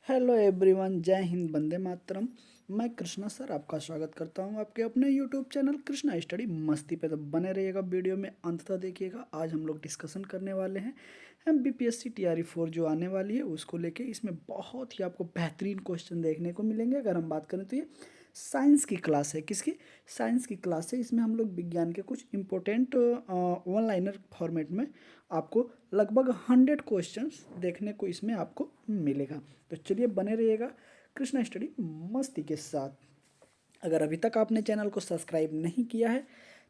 Hello everyone, जय हिंद, वंदे मातरम। मैं Krishna sir आपका स्वागत करता हूं आपके अपने यूट्यूब चैनल कृष्णा स्टडी मस्ती पे। तो बने रहिएगा, वीडियो में अंत तक देखिएगा। आज हम लोग डिस्कशन करने वाले हैं बीपीएससी TRE 4 जो आने वाली है उसको लेके। इसमें बहुत ही आपको बेहतरीन क्वेश्चन देखने को मिलेंगे। अगर हम बात करें तो ये साइंस की क्लास है। किसकी? साइंस की क्लास है। इसमें हम लोग विज्ञान के कुछ इंपॉर्टेंट वन लाइनर फॉर्मेट में आपको लगभग 100 क्वेश्चंस देखने को इसमें आपको मिलेगा। तो चलिए बने रहिएगा कृष्णा स्टडी मस्ती के साथ। अगर अभी तक आपने चैनल को सब्सक्राइब नहीं किया है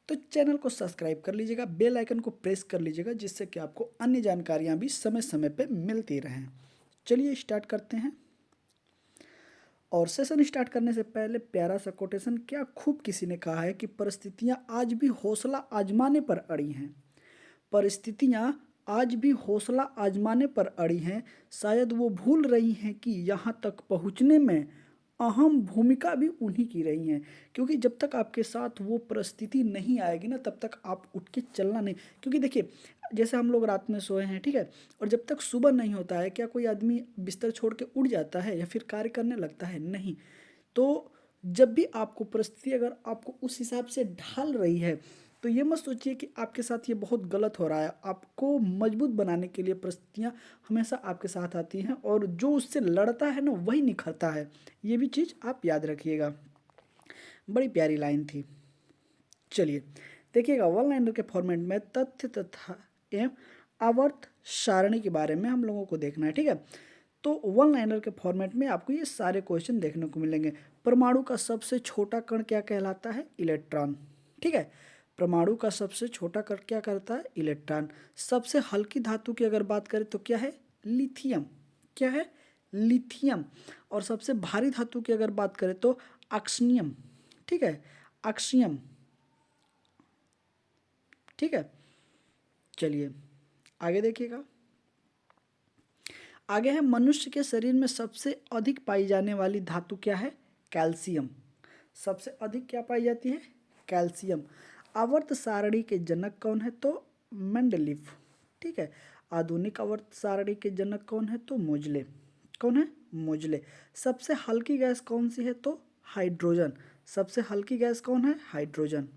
तो चैनल को सब्सक्राइब कर लीजिएगा, बेल आइकन को प्रेस कर लीजिएगा, जिससे कि आपको अन्य जानकारियां भी समय समय पे मिलती रहें। चलिए स्टार्ट करते हैं। और सेशन स्टार्ट करने से पहले प्यारा सा कोटेशन, क्या खूब किसी ने कहा है कि परिस्थितियां आज भी हौसला आजमाने पर अड़ी हैं। परिस्थितियां आज भी हौसला आजमाने पर अड़ी हैं। शायद वो भूल रही हैं कि यहाँ तक पहुँचने में अहम भूमिका भी उन्हीं की रही है। क्योंकि जब तक आपके साथ वो परिस्थिति नहीं आएगी ना, तब तक आप उठ के चलना नहीं। क्योंकि देखिए, जैसे हम लोग रात में सोए हैं, ठीक है, और जब तक सुबह नहीं होता है, क्या कोई आदमी बिस्तर छोड़ के उड़ जाता है या फिर कार्य करने लगता है? नहीं। तो जब भी आपको परिस्थिति अगर आपको उस हिसाब से ढाल रही है, तो ये मत सोचिए कि आपके साथ ये बहुत गलत हो रहा है। आपको मजबूत बनाने के लिए परिस्थितियाँ हमेशा आपके साथ आती हैं, और जो उससे लड़ता है ना वही निखरता है। ये भी चीज़ आप याद रखिएगा। बड़ी प्यारी लाइन थी। चलिए देखिएगा, वन लाइनर के फॉर्मेट में तथ्य तथा एवं आवर्त सारणी के बारे में हम लोगों को देखना है, ठीक है। तो वन लाइनर के फॉर्मेट में आपको ये सारे क्वेश्चन देखने को मिलेंगे। परमाणु का सबसे छोटा कण क्या कहलाता है? इलेक्ट्रॉन। ठीक है, परमाणु का सबसे छोटा कण क्या करता है? इलेक्ट्रॉन। सबसे हल्की धातु की अगर बात करें तो क्या है? लिथियम। क्या है? लिथियम। और सबसे भारी धातु की अगर बात करें तो ऑक्सीनियम। ठीक है, ऑक्सीयम। ठीक है, चलिए आगे देखिएगा। आगे है, मनुष्य के शरीर में सबसे अधिक पाई जाने वाली धातु क्या है? कैल्शियम। सबसे अधिक क्या पाई जाती है? कैल्शियम। आवर्त सारणी के जनक कौन है? तो मेंडलीफ। ठीक है, आधुनिक आवर्त सारणी के जनक कौन है? तो मोजले। कौन है? मोजले। सबसे हल्की गैस कौन सी है? तो हाइड्रोजन। सबसे हल्की गैस कौन है? हाइड्रोजन।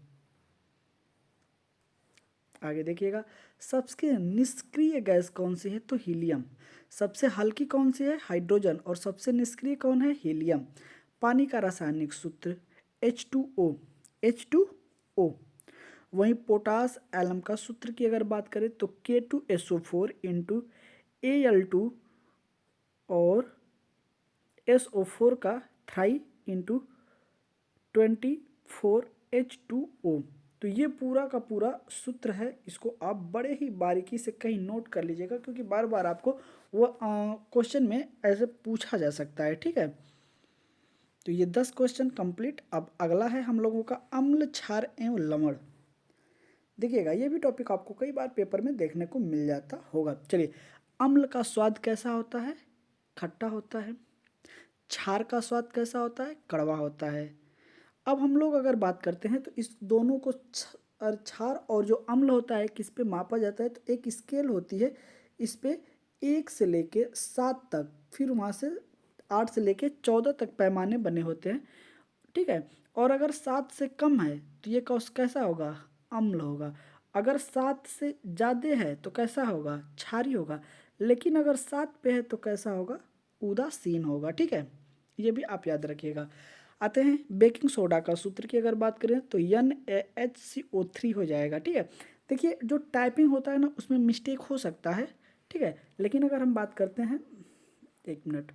आगे देखिएगा, सबसे निष्क्रिय गैस कौन सी है? तो हीलियम। सबसे हल्की कौन सी है? हाइड्रोजन। और सबसे निष्क्रिय कौन है? हीलियम। पानी का रासायनिक सूत्र H2O। H2O। वहीं पोटास एलम का सूत्र की अगर बात करें तो K2SO4 इंटू Al2 और SO4 का थ्राई इंटू 24H2O। तो ये पूरा का पूरा सूत्र है। इसको आप बड़े ही बारीकी से कहीं नोट कर लीजिएगा, क्योंकि बार बार आपको वो क्वेश्चन में ऐसे पूछा जा सकता है। ठीक है, तो ये 10 क्वेश्चन कंप्लीट। अब अगला है हम लोगों का अम्ल, क्षार एवं लवण। देखिएगा, ये भी टॉपिक आपको कई बार पेपर में देखने को मिल जाता होगा। चलिए, अम्ल का स्वाद कैसा होता है? खट्टा होता है। क्षार का स्वाद कैसा होता है? कड़वा होता है। अब हम लोग अगर बात करते हैं तो इस दोनों को क्षार और जो अम्ल होता है किस पे मापा जाता है? तो एक स्केल होती है, इस पे 1 से लेके 7 तक, फिर वहाँ से 8 से लेके 14 तक पैमाने बने होते हैं। ठीक है, और अगर 7 से कम है तो ये कैसा होगा? अम्ल होगा। अगर 7 से ज़्यादा है तो कैसा होगा? क्षारी होगा। लेकिन अगर 7 पे है तो कैसा होगा? उदासीन होगा। ठीक है, ये भी आप याद रखिएगा। आते हैं बेकिंग सोडा का सूत्र की अगर बात करें तो NaHCO3 हो जाएगा। ठीक है, देखिए जो टाइपिंग होता है ना उसमें मिस्टेक हो सकता है। ठीक है, लेकिन अगर हम बात करते हैं, एक मिनट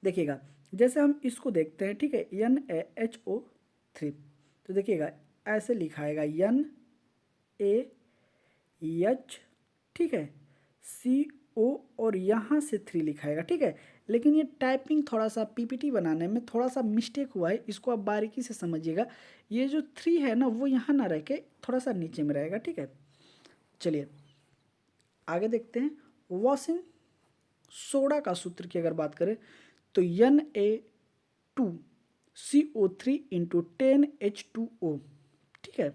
देखिएगा, जैसे हम इसको देखते हैं, ठीक है, NaHO3, तो देखिएगा ऐसे लिखाएगा NaH, ठीक है, CO और यहाँ से 3 लिखाएगा। ठीक है, लेकिन ये टाइपिंग थोड़ा सा PPT बनाने में थोड़ा सा मिस्टेक हुआ है, इसको आप बारीकी से समझिएगा। ये जो 3 है ना वो यहाँ ना रह के थोड़ा सा नीचे में रहेगा। ठीक है, चलिए आगे देखते हैं। वॉशिंग सोडा का सूत्र की अगर बात करें तो Na2CO3 इंटू 10H2O। ठीक है,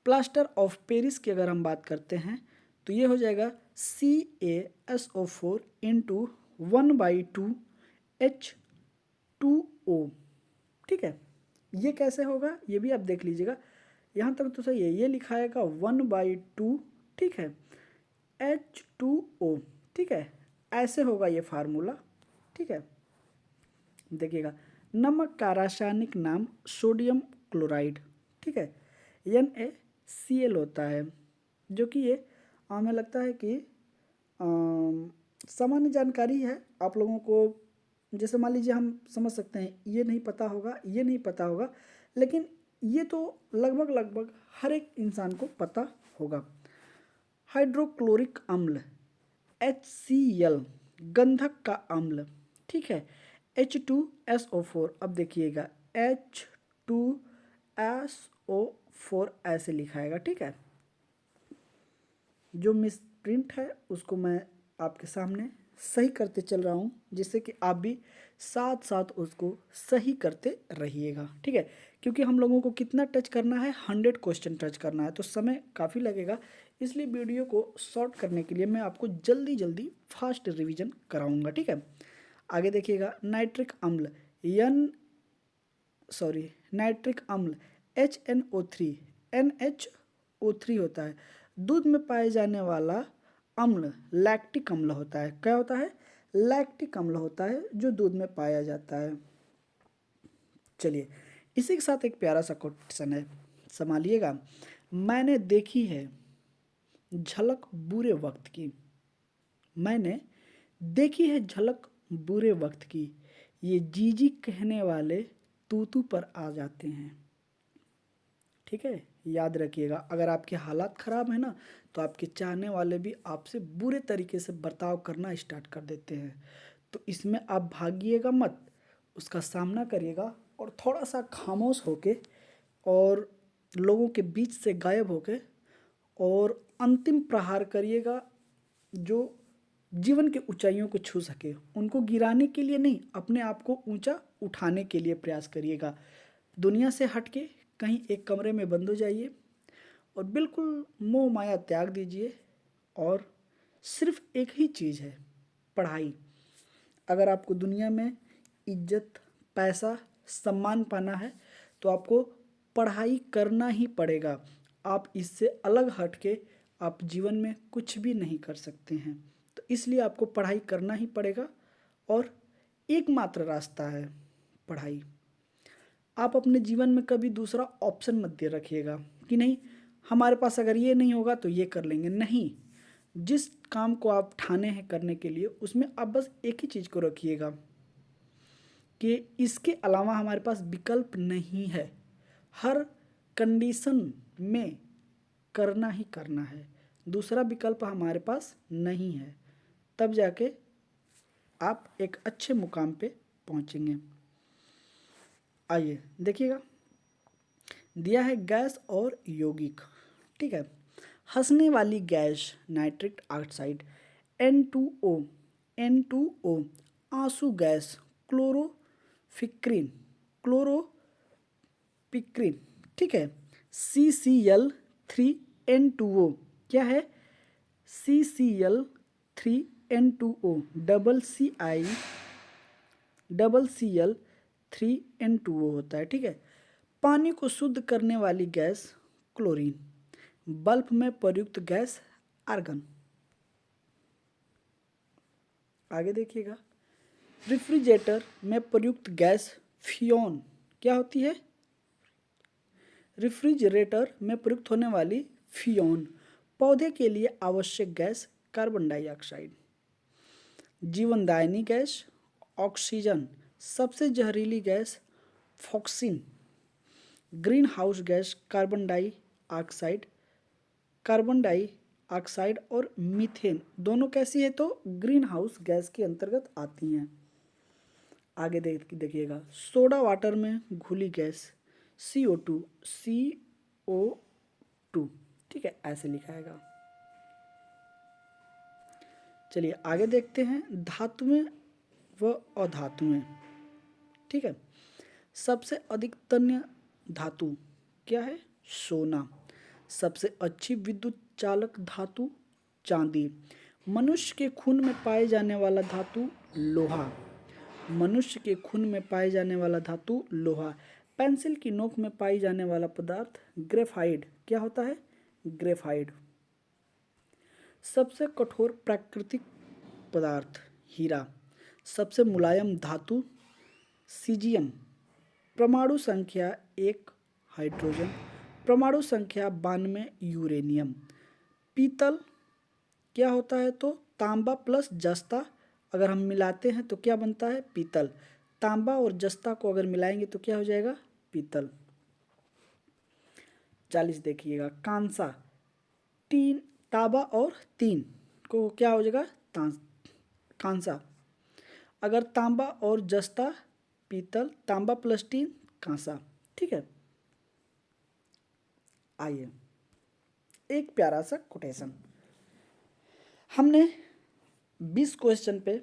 प्लास्टर ऑफ पेरिस की अगर हम बात करते हैं तो ये हो जाएगा CaSO4 इंटू 1/2 H2O। ठीक है, ये कैसे होगा ये भी आप देख लीजिएगा, यहाँ तक तो सही है। ये लिखाएगा 1/2, ठीक है, H2O, ठीक है, ऐसे होगा ये फार्मूला। ठीक है, देखिएगा, नमक का रासायनिक नाम सोडियम क्लोराइड, ठीक है, NaCl होता है, जो कि ये हमें लगता है कि सामान्य जानकारी है आप लोगों को। जैसे मान लीजिए हम समझ सकते हैं ये नहीं पता होगा, ये नहीं पता होगा, लेकिन ये तो लगभग लगभग हर एक इंसान को पता होगा। हाइड्रोक्लोरिक अम्ल HCl, गंधक का अम्ल, ठीक है, H2SO4। अब देखिएगा H2SO4 ऐसे लिखाएगा, ठीक है। जो मिस प्रिंट है उसको मैं आपके सामने सही करते चल रहा हूँ, जिससे कि आप भी साथ साथ उसको सही करते रहिएगा, ठीक है। क्योंकि हम लोगों को कितना टच करना है, 100 क्वेश्चन टच करना है, तो समय काफ़ी लगेगा। इसलिए वीडियो को शॉर्ट करने के लिए मैं आपको जल्दी जल्दी फास्ट रिवीजन कराऊंगा, ठीक है। आगे देखिएगा, नाइट्रिक अम्ल HNO3, NHO3 होता है। दूध में पाए जाने वाला अम्ल लैक्टिक अम्ल होता है। क्या होता है? लैक्टिक अम्ल होता है, जो दूध में पाया जाता है। चलिए, इसी के साथ एक प्यारा सा क्वेश्चन है, संभालिएगा। मैंने देखी है झलक बुरे वक्त की, मैंने देखी है झलक बुरे वक्त की, ये जीजी कहने वाले तूतू पर आ जाते हैं। ठीक है, याद रखिएगा, अगर आपके हालात ख़राब है ना, तो आपके चाहने वाले भी आपसे बुरे तरीके से बर्ताव करना स्टार्ट कर देते हैं। तो इसमें आप भागिएगा मत, उसका सामना करिएगा और थोड़ा सा खामोश होके और लोगों के बीच से गायब होके और अंतिम प्रहार करिएगा, जो जीवन के ऊंचाइयों को छू सके। उनको गिराने के लिए नहीं, अपने आप को ऊंचा उठाने के लिए प्रयास करिएगा। दुनिया से हटके कहीं एक कमरे में बंद हो जाइए और बिल्कुल मोह माया त्याग दीजिए, और सिर्फ एक ही चीज़ है, पढ़ाई। अगर आपको दुनिया में इज्जत, पैसा, सम्मान पाना है, तो आपको पढ़ाई करना ही पड़ेगा। आप इससे अलग हटके आप जीवन में कुछ भी नहीं कर सकते हैं। तो इसलिए आपको पढ़ाई करना ही पड़ेगा, और एकमात्र रास्ता है पढ़ाई। आप अपने जीवन में कभी दूसरा ऑप्शन मत दे रखिएगा कि नहीं, हमारे पास अगर ये नहीं होगा तो ये कर लेंगे। नहीं, जिस काम को आप ठाने हैं करने के लिए, उसमें आप बस एक ही चीज़ को रखिएगा कि इसके अलावा हमारे पास विकल्प नहीं है। हर कंडीशन में करना ही करना है, दूसरा विकल्प हमारे पास नहीं है। तब जाके आप एक अच्छे मुकाम पे पहुंचेंगे। आइए देखिएगा, दिया है गैस और यौगिक, ठीक है। हंसने वाली gas nitric oxide N2O, N2O। आंसू गैस क्लोरोफिक्रिन, क्लोरोपिक्रिन, ठीक है। CCl3N2O, क्या है? CCl3N2O, CCl3N2O होता है, ठीक है। पानी को शुद्ध करने वाली गैस क्लोरीन, बल्ब में प्रयुक्त गैस आर्गन। आगे देखिएगा, रेफ्रिजरेटर में प्रयुक्त गैस फ्योन, क्या होती है? रेफ्रिजरेटर में प्रयुक्त होने वाली फ्योन। पौधे के लिए आवश्यक गैस कार्बन डाइऑक्साइड। जीवनदायिनी गैस ऑक्सीजन। सबसे जहरीली gas फॉक्सिन। Green house gas carbon dioxide, carbon dioxide और मीथेन, दोनों कैसी है? तो ग्रीन हाउस गैस के अंतर्गत आती हैं। आगे देखिएगा, सोडा वाटर में घुली गैस CO2, CO2, ठीक है, ऐसे लिखाएगा। चलिए आगे देखते हैं, धातुएं व अधातुएं, ठीक है। सबसे अधिक तन्य धातु क्या है? सोना। सबसे अच्छी विद्युत चालक धातु चांदी। मनुष्य के खून में पाए जाने वाला धातु लोहा। मनुष्य के खून में पाए जाने वाला धातु लोहा। पेंसिल की नोक में पाई जाने वाला पदार्थ ग्रेफाइट। क्या होता है? ग्रेफाइट। सबसे कठोर प्राकृतिक पदार्थ हीरा। सबसे मुलायम धातु सीजियम। परमाणु संख्या 1 हाइड्रोजन। परमाणु संख्या 92 यूरेनियम। पीतल क्या होता है? तो तांबा प्लस जस्ता अगर हम मिलाते हैं तो क्या बनता है? पीतल। तांबा और जस्ता को अगर मिलाएंगे तो क्या हो जाएगा? पीतल। 40 देखिएगा। कांसा। तीन तांबा और तीन को क्या हो जाएगा? कांसा। अगर तांबा और जस्ता पीतल, तांबा प्लस टीन कांसा। ठीक है। आइए एक प्यारा सा कोटेशन हमने 20 क्वेश्चन पे,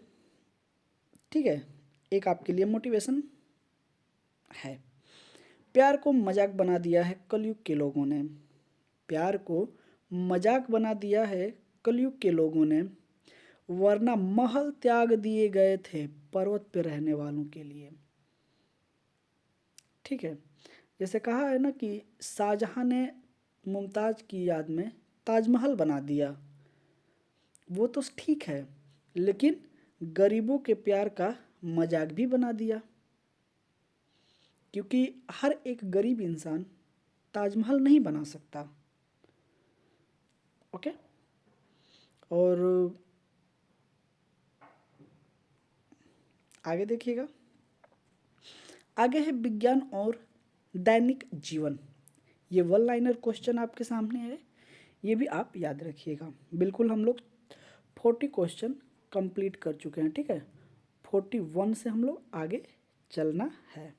ठीक है, एक आपके लिए मोटिवेशन है। प्यार को मजाक बना दिया है कलयुग के लोगों ने। प्यार को मजाक बना दिया है कलयुग के लोगों ने, वरना महल त्याग दिए गए थे पर्वत पे रहने वालों के लिए। ठीक है। जैसे कहा है ना कि शाहजहां ने मुमताज की याद में ताजमहल बना दिया, वो तो ठीक है, लेकिन गरीबों के प्यार का मजाक भी बना दिया, क्योंकि हर एक गरीब इंसान ताजमहल नहीं बना सकता। ओके। और आगे देखिएगा। आगे है विज्ञान और दैनिक जीवन। ये वन लाइनर क्वेश्चन आपके सामने है, ये भी आप याद रखिएगा। बिल्कुल हम लोग 40 क्वेश्चन कंप्लीट कर चुके हैं। ठीक है। 41 से हम लोग आगे चलना है।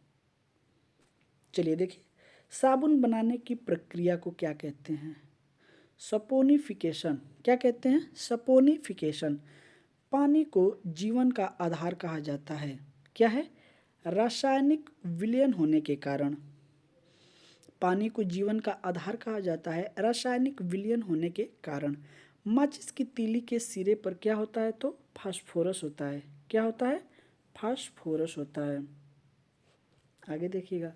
चलिए देखिए, साबुन बनाने की प्रक्रिया को क्या कहते हैं? सपोनिफिकेशन। क्या कहते हैं? सपोनिफिकेशन। पानी को जीवन का आधार कहा जाता है। क्या है? रासायनिक विलयन होने के कारण। पानी को जीवन का आधार कहा जाता है रासायनिक विलयन होने के कारण। माचिस की तीली के सिरे पर क्या होता है? तो फास्फोरस होता है। क्या होता है? फास्फोरस होता है। आगे देखिएगा।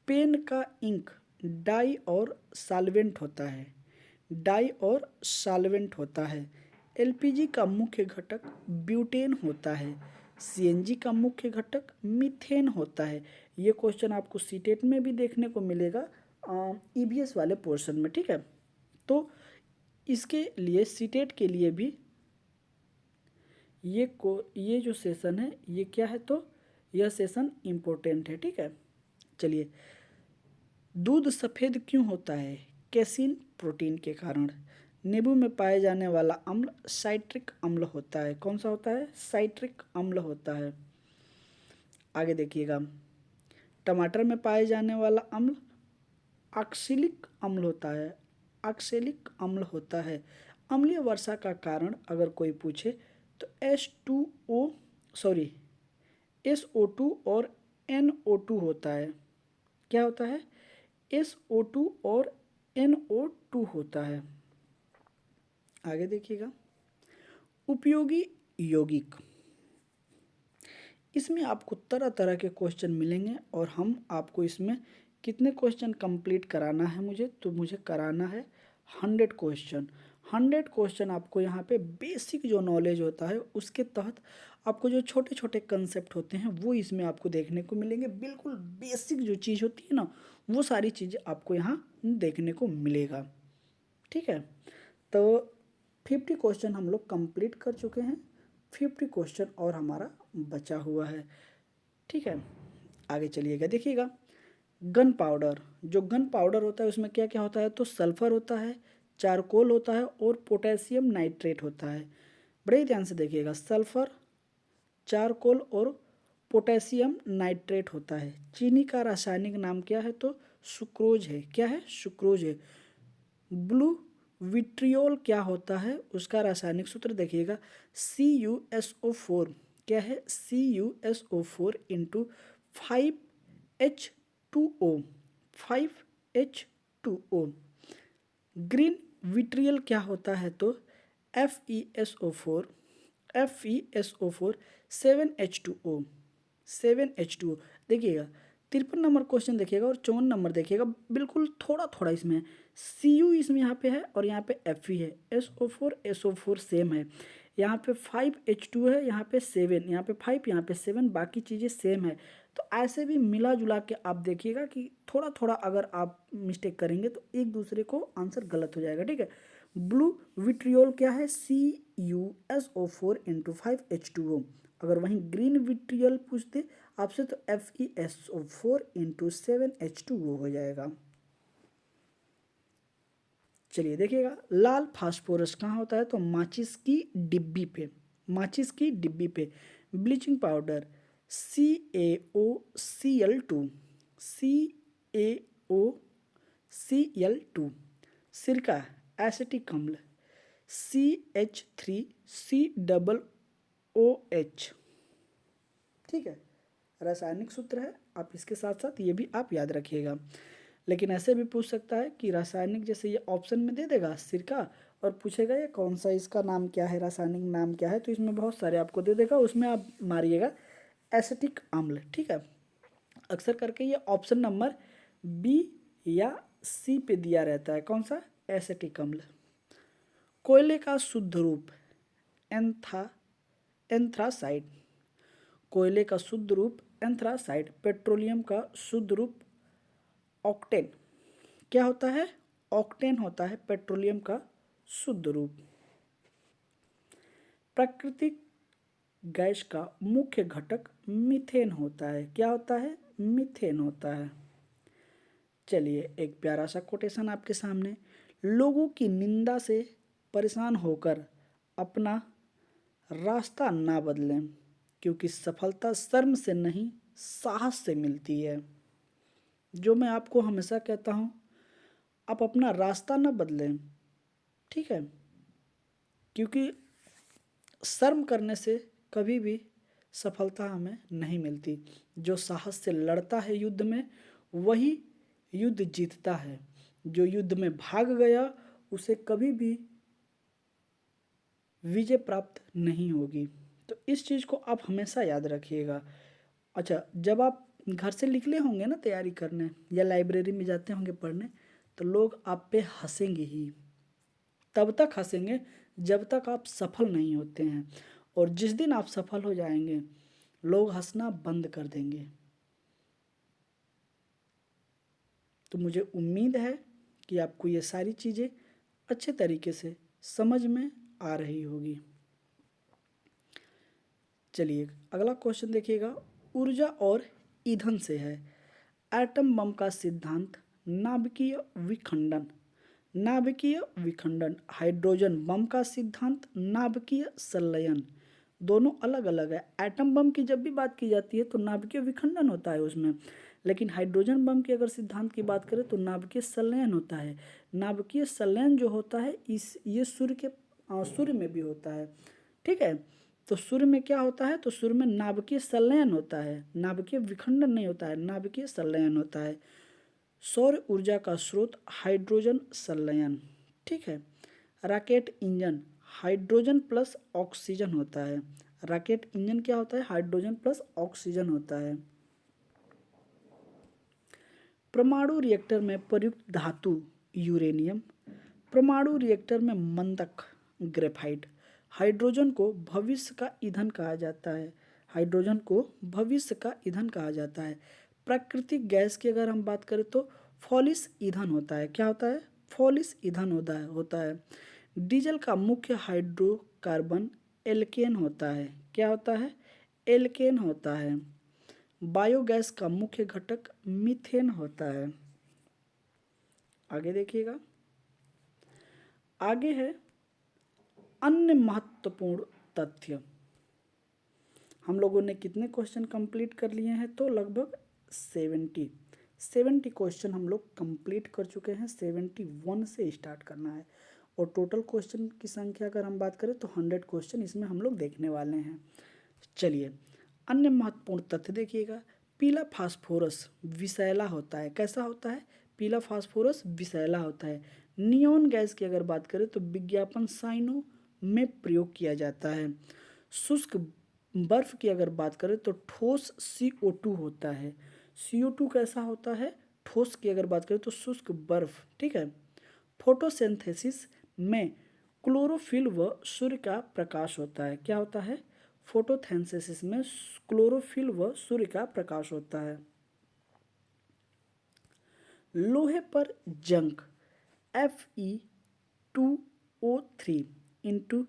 पेन का इंक डाई और सॉल्वेंट होता है। डाई और सॉल्वेंट होता है। एलपीजी का मुख्य घटक ब्यूटेन होता है। सीएनजी का मुख्य घटक मीथेन होता है। ये क्वेश्चन आपको सीटेट में भी देखने को मिलेगा, ईवीएस वाले पोर्शन में। ठीक है। तो इसके लिए सीटेट के लिए भी ये जो सेशन है ये क्या है? तो यह सेशन इम्पोर्टेंट है। ठीक है। चलिए, दूध सफ़ेद क्यों होता है? कैसीन प्रोटीन के कारण। नींबू में पाए जाने वाला अम्ल साइट्रिक अम्ल होता है। कौन सा होता है? साइट्रिक अम्ल होता है। आगे देखिएगा। टमाटर में पाए जाने वाला अम्ल ऑक्सैलिक अम्ल होता है। ऑक्सैलिक अम्ल होता है। अम्लीय वर्षा का कारण अगर कोई पूछे तो SO2 और NO2 होता है। क्या होता है? SO2 और NO2 होता है। आगे देखिएगा। उपयोगी यौगिक। इसमें आपको तरह तरह के क्वेश्चन मिलेंगे और हम आपको इसमें कितने क्वेश्चन कंप्लीट कराना है मुझे? तो मुझे कराना है 100 क्वेश्चन। 100 क्वेश्चन आपको यहाँ पे बेसिक जो नॉलेज होता है उसके तहत आपको जो छोटे छोटे कंसेप्ट होते हैं वो इसमें आपको देखने को मिलेंगे। बिल्कुल बेसिक जो चीज़ होती है ना, वो सारी चीज़ें आपको यहाँ देखने को मिलेगा। ठीक है। तो 50 क्वेश्चन हम लोग कंप्लीट कर चुके हैं। 50 क्वेश्चन और हमारा बचा हुआ है। ठीक है। आगे चलिएगा। देखिएगा, गन पाउडर। जो गन पाउडर होता है उसमें क्या क्या होता है? तो सल्फर होता है, चारकोल होता है और पोटेशियम नाइट्रेट होता है। बड़े ही ध्यान से देखिएगा। सल्फर, चारकोल और पोटेशियम नाइट्रेट होता है। चीनी का रासायनिक नाम क्या है? तो सुक्रोज है। क्या है? सुक्रोज है। ब्लू विट्रियोल क्या होता है? उसका रासायनिक सूत्र देखिएगा, CuSO4। क्या है? CuSO4 into 5H2O। 5H2O। Green vitriol क्या होता है? तो FeSO4, FeSO4 7H2O, 7H2O। देखिएगा 53 नंबर क्वेश्चन देखिएगा और 54 नंबर देखिएगा, बिल्कुल थोड़ा थोड़ा इसमें Cu इसमें यहाँ पे है और यहाँ पे Fe है, SO4 सेम है, यहाँ पे 5H2 है, यहाँ पे 7, यहाँ पे 5, यहाँ पे 7, बाकी चीज़ें सेम है। तो ऐसे भी मिला जुला के आप देखिएगा कि थोड़ा थोड़ा अगर आप मिस्टेक करेंगे तो एक दूसरे को आंसर गलत हो जाएगा, ठीक है। ब्लू विट्रियोल क्या है, CuSO4 इंटू 5H2O। अगर वहीं ग्रीन विट्रियल पूछते आपसे तो FeSO4 इंटू 7H2O हो जाएगा। चलिए देखिएगा, लाल फास्फोरस कहाँ होता है, तो माचिस की डिब्बी पे, माचिस की डिब्बी पे। Bleaching powder CaOCl2, CaOCl2। सिरका एसिटिक अम्ल CH3COOH, ठीक है। रासायनिक सूत्र है, आप इसके साथ साथ ये भी आप याद रखिएगा। लेकिन ऐसे भी पूछ सकता है कि रासायनिक, जैसे ये ऑप्शन में दे देगा सिरका और पूछेगा ये कौन सा, इसका नाम क्या है, रासायनिक नाम क्या है, तो इसमें बहुत सारे आपको दे देगा, उसमें आप मारिएगा एसिटिक अम्ल, ठीक है। अक्सर करके ये ऑप्शन नंबर बी या सी पे दिया रहता है, कौन सा, एसिटिक अम्ल। कोयले का शुद्ध रूप एंथ्रासाइड, कोयले का शुद्ध रूप एंथ्रासाइड। पेट्रोलियम का शुद्ध रूप ऑक्टेन, क्या होता है, ऑक्टेन होता है पेट्रोलियम का शुद्ध रूप। प्राकृतिक गैस का मुख्य घटक मीथेन होता है, क्या होता है, मीथेन होता है। चलिए एक प्यारा सा कोटेशन आपके सामने, लोगों की निंदा से परेशान होकर अपना रास्ता ना बदलें, क्योंकि सफलता शर्म से नहीं साहस से मिलती है। जो मैं आपको हमेशा कहता हूँ, आप अपना रास्ता ना बदलें, ठीक है, क्योंकि शर्म करने से कभी भी सफलता हमें नहीं मिलती। जो साहस से लड़ता है युद्ध में, वही युद्ध जीतता है। जो युद्ध में भाग गया उसे कभी भी विजय प्राप्त नहीं होगी। तो इस चीज़ को आप हमेशा याद रखिएगा। अच्छा, जब आप घर से निकले होंगे ना तैयारी करने या लाइब्रेरी में जाते होंगे पढ़ने, तो लोग आप पे हंसेंगे ही, तब तक हंसेंगे जब तक आप सफल नहीं होते हैं, और जिस दिन आप सफल हो जाएंगे लोग हंसना बंद कर देंगे। तो मुझे उम्मीद है कि आपको ये सारी चीज़ें अच्छे तरीके से समझ में आ रही होगी। चलिए अगला क्वेश्चन देखिएगा, ऊर्जा और ईंधन से है। एटम बम का सिद्धांत नाभिकीय विखंडन, नाभिकीय विखंडन। हाइड्रोजन बम का सिद्धांत नाभिकीय संलयन। दोनों अलग अलग है। एटम बम की जब भी बात की जाती है तो नाभिकीय विखंडन होता है उसमें, लेकिन हाइड्रोजन बम की अगर सिद्धांत की बात करें तो नाभिकीय संलयन होता है। नाभिकीय संलयन जो होता है इस ये सूर्य में भी होता है, ठीक है। तो सूर्य में क्या होता है, तो सूर्य में नाभिकीय संलयन होता है, नाभिकीय विखंडन नहीं होता है, नाभिकीय संलयन होता है। सौर ऊर्जा का स्रोत हाइड्रोजन संलयन, ठीक है। Rocket engine hydrogen plus oxygen होता है। रॉकेट इंजन क्या होता है, हाइड्रोजन प्लस ऑक्सीजन होता है। परमाणु रिएक्टर में प्रयुक्त धातु यूरेनियम। परमाणु रिएक्टर में मंदक ग्रेफाइट। हाइड्रोजन को भविष्य का ईंधन कहा जाता है, हाइड्रोजन को भविष्य का ईंधन कहा जाता है। प्राकृतिक गैस की अगर हम बात करें तो फॉलिस ईंधन होता है, क्या होता है, फॉलिस ईंधन होता है। डीजल का मुख्य हाइड्रोकार्बन एल्केन होता है, क्या होता है, एल्केन होता है। बायोगैस का मुख्य घटक मीथेन होता है। आगे देखिएगा, आगे है अन्य महत्वपूर्ण तथ्य। हम लोगों ने कितने क्वेश्चन कंप्लीट कर लिए हैं, तो लगभग 70 क्वेश्चन हम लोग कंप्लीट कर चुके हैं। 71 से स्टार्ट करना है, और टोटल क्वेश्चन की संख्या अगर हम बात करें तो 100 क्वेश्चन इसमें हम लोग देखने वाले हैं। चलिए अन्य महत्वपूर्ण तथ्य देखिएगा। पीला फास्फोरस विषैला होता है, कैसा होता है, पीला फास्फोरस विषैला होता है। नियॉन गैस की अगर बात करें तो विज्ञापन साइनो में प्रयोग किया जाता है। शुष्क बर्फ की अगर बात करें तो ठोस CO2 होता है। CO2 कैसा होता है? ठोस की अगर बात करें तो शुष्क बर्फ, ठीक है। फोटोसिंथेसिस में क्लोरोफिल व सूर्य का प्रकाश होता है। क्या होता है? फोटोसिंथेसिस में क्लोरोफिल व सूर्य का प्रकाश होता है। लोहे पर जंग Fe2O3 इंटू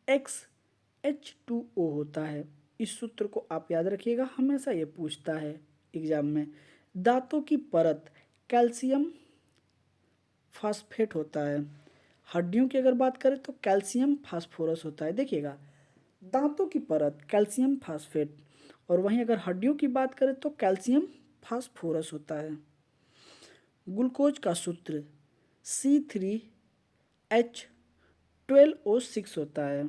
XH2O होता है। इस सूत्र को आप याद रखिएगा, हमेशा ये पूछता है एग्जाम में। दांतों की परत कैल्शियम फास्फेट होता है। हड्डियों की अगर बात करें तो कैल्शियम फास्फोरस होता है। देखिएगा, दांतों की परत कैल्शियम फास्फेट, और वहीं अगर हड्डियों की बात करें तो कैल्शियम फास्फोरस होता है। ग्लूकोज का सूत्र C3H12O6 होता है,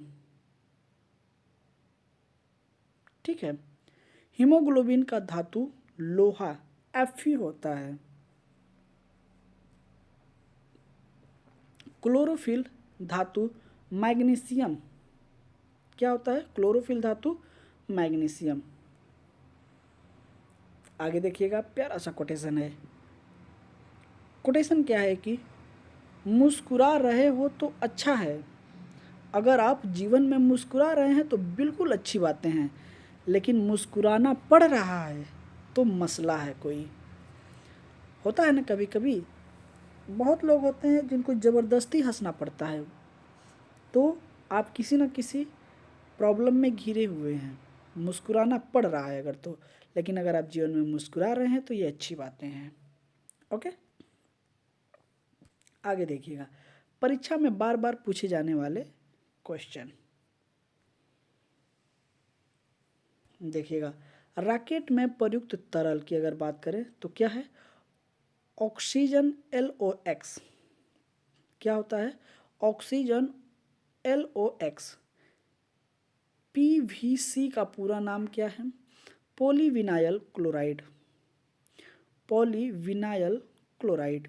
ठीक है। हीमोग्लोबिन का धातु लोहा Fe होता है। क्लोरोफिल धातु मैग्नीशियम, क्या होता है? क्लोरोफिल धातु मैग्नीशियम। आगे देखिएगा, प्यारा सा कोटेशन है। कोटेशन क्या है कि मुस्कुरा रहे हो तो अच्छा है। अगर आप जीवन में मुस्कुरा रहे हैं तो बिल्कुल अच्छी बातें हैं, लेकिन मुस्कुराना पड़ रहा है तो मसला है कोई। होता है ना, कभी कभी बहुत लोग होते हैं जिनको ज़बरदस्ती हंसना पड़ता है, तो आप किसी न किसी प्रॉब्लम में घिरे हुए हैं। मुस्कुराना पड़ रहा है अगर तो, लेकिन अगर आप जीवन में मुस्कुरा रहे हैं तो ये अच्छी बातें हैं। ओके, आगे देखिएगा, परीक्षा में बार बार पूछे जाने वाले क्वेश्चन देखिएगा। रॉकेट में प्रयुक्त तरल की अगर बात करें तो क्या है? Oxygen LOX। क्या होता है? Oxygen LOX। PVC का पूरा नाम क्या है? Polyvinyl chloride. Polyvinyl chloride,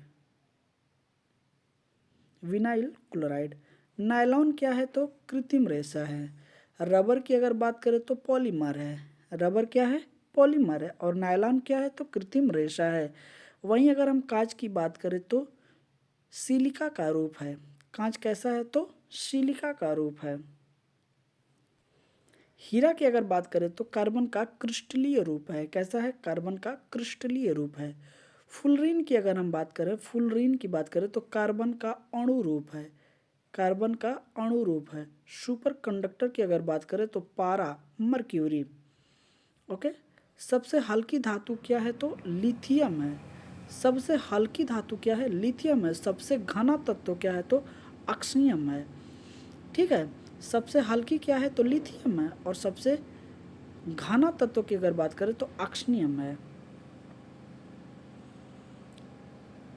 vinyl chloride. Nylon क्या है? तो कृत्रिम रेशा है। रबर की अगर बात करें तो पॉलीमर है। रबर क्या है? पॉलीमर है। और नायलॉन क्या है? तो कृत्रिम रेशा है। वहीं अगर हम कांच की बात करें तो सिलिका का रूप है। कांच कैसा है? तो सिलिका का रूप है। हीरा की अगर बात करें तो कार्बन का क्रिस्टलीय रूप है। कैसा है? कार्बन का क्रिस्टलीय रूप है। फुलरीन की अगर हम बात करें, फुलरीन की बात करें तो कार्बन का अणु रूप है। कार्बन का अणु रूप है। सुपर कंडक्टर की अगर बात करें तो पारा, मर्क्यूरी। ओके, सबसे हल्की धातु क्या है? तो लिथियम है। सबसे हल्की धातु क्या है? लिथियम है। सबसे घना तत्व क्या है? तो ऑक्सीजन है, ठीक है। सबसे हल्की क्या है? तो लिथियम है। और सबसे घना तत्व की अगर बात करें तो ऑक्सीजन है।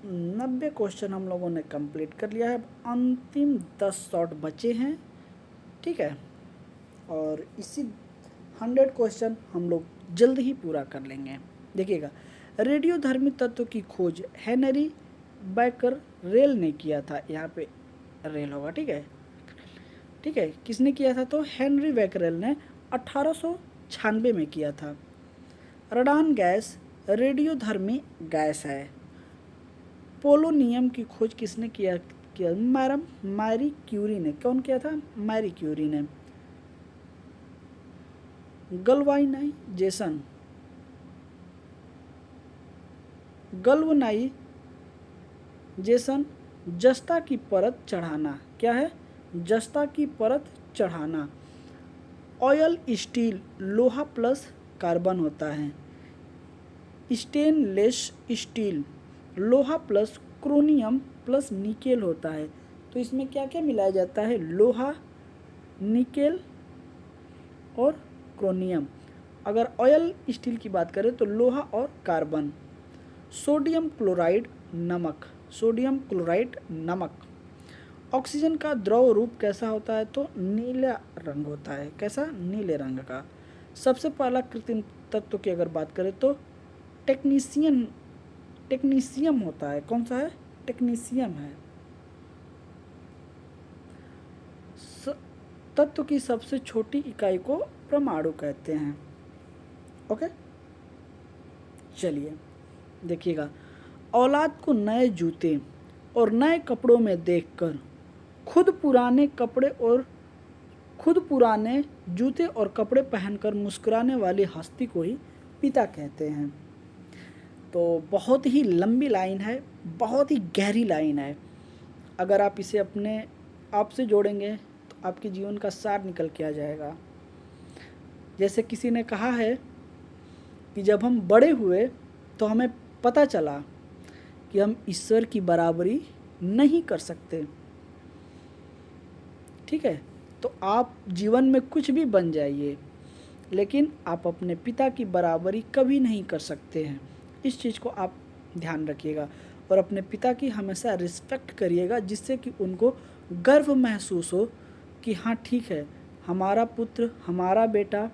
90 क्वेश्चन हम लोगों ने कंप्लीट कर लिया है। अंतिम 10 शॉट बचे हैं, ठीक है। और इसी 100 क्वेश्चन हम लोग जल्द ही पूरा कर लेंगे। देखिएगा, रेडियोधर्मी तत्व की खोज हेनरी बैकरेल ने किया था। यहाँ पे रेल होगा, ठीक है, ठीक है। किसने किया था? तो हेनरी बैकरेल ने 1896 में किया था। रडान गैस रेडियोधर्मी गैस है। पोलोनियम की खोज किसने किया? मैरी क्यूरी ने। कौन किया था? मैरी क्यूरी ने। गल्वानाइजेशन, जस्ता की परत चढ़ाना। क्या है? जस्ता की परत चढ़ाना। ऑयल स्टील लोहा प्लस कार्बन होता है। स्टेनलेस स्टील लोहा प्लस क्रोमियम प्लस निकेल होता है। तो इसमें क्या क्या मिलाया जाता है? लोहा, निकेल और क्रोमियम। अगर ऑयल स्टील की बात करें तो लोहा और कार्बन। सोडियम क्लोराइड नमक, सोडियम क्लोराइड नमक। ऑक्सीजन का द्रव रूप कैसा होता है? तो नीला रंग होता है। कैसा? नीले रंग का। सबसे पहला कृत्रिम तत्व की अगर बात करें तो टेक्नीशियम होता है। कौन सा है? टेक्नीशियम है। तत्व की सबसे छोटी इकाई को परमाणु कहते हैं। ओके, चलिए देखिएगा, औलाद को नए जूते और नए कपड़ों में देखकर खुद पुराने जूते और कपड़े पहनकर मुस्कुराने वाली हस्ती को ही पिता कहते हैं। तो बहुत ही लंबी लाइन है, बहुत ही गहरी लाइन है। अगर आप इसे अपने आप से जोड़ेंगे तो आपके जीवन का सार निकल के आ जाएगा। जैसे किसी ने कहा है कि जब हम बड़े हुए तो हमें पता चला कि हम ईश्वर की बराबरी नहीं कर सकते। ठीक है, तो आप जीवन में कुछ भी बन जाइए, लेकिन आप अपने पिता की बराबरी कभी नहीं कर सकते हैं। इस चीज़ को आप ध्यान रखिएगा और अपने पिता की हमेशा रिस्पेक्ट करिएगा, जिससे कि उनको गर्व महसूस हो कि हाँ ठीक है, हमारा पुत्र, हमारा बेटा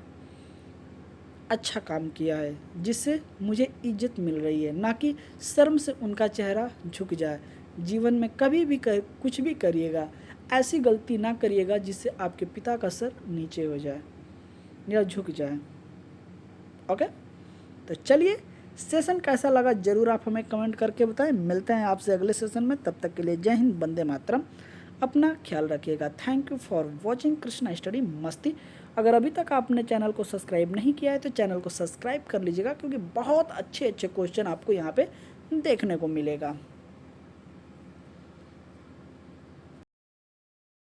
अच्छा काम किया है, जिससे मुझे इज्जत मिल रही है, ना कि शर्म से उनका चेहरा झुक जाए। जीवन में कभी भी कुछ भी करिएगा, ऐसी गलती ना करिएगा जिससे आपके पिता का सर नीचे हो जाए या झुक जाए। ओके, तो चलिए, सेशन कैसा लगा ज़रूर आप हमें कमेंट करके बताएं। मिलते हैं आपसे अगले सेशन में, तब तक के लिए जय हिंद, वंदे मातरम। अपना ख्याल रखिएगा। Thank you for watching Krishna study मस्ती। अगर अभी तक आपने चैनल को सब्सक्राइब नहीं किया है तो चैनल को सब्सक्राइब कर लीजिएगा, क्योंकि बहुत अच्छे अच्छे क्वेश्चन आपको यहाँ पे देखने को मिलेगा।